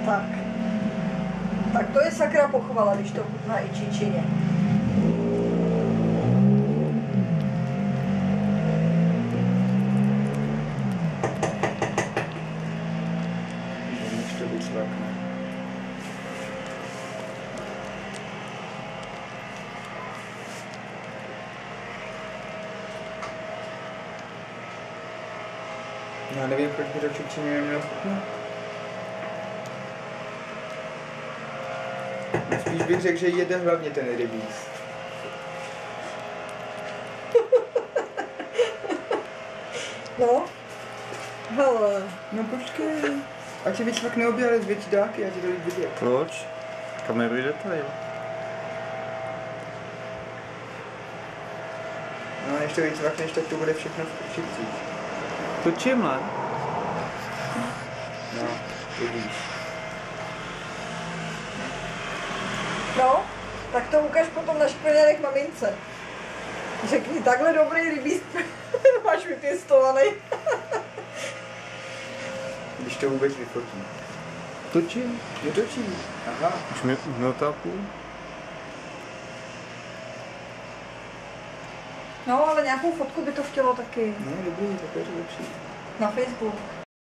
Tak. Tak to je sakra pochvala, když to chutná i čičině. Než to vycvakne. Já nevím, proč by to čičině nemělo chutnat. Spíš bych řekl, že jede hlavně ten rybíz. No. Hele. No počkej. Ať se vycvakne obě, ale z větší dálky, ať je to líp vidět. Proč? Kameruj detail. No a než to vycvakneš, tak to bude všechno v šipcích. Točím, No, vidíš. No, tak to ukaž potom na špeněrech mamince. Řekni, takhle dobrý rybíz máš vypěstovaný. Když to vůbec vyfotím. Točím. Netočím. Aha. Už mi minuta a půl. No, ale nějakou fotku by to chtělo taky. No dobrý, tak je to lepší. Na Facebook.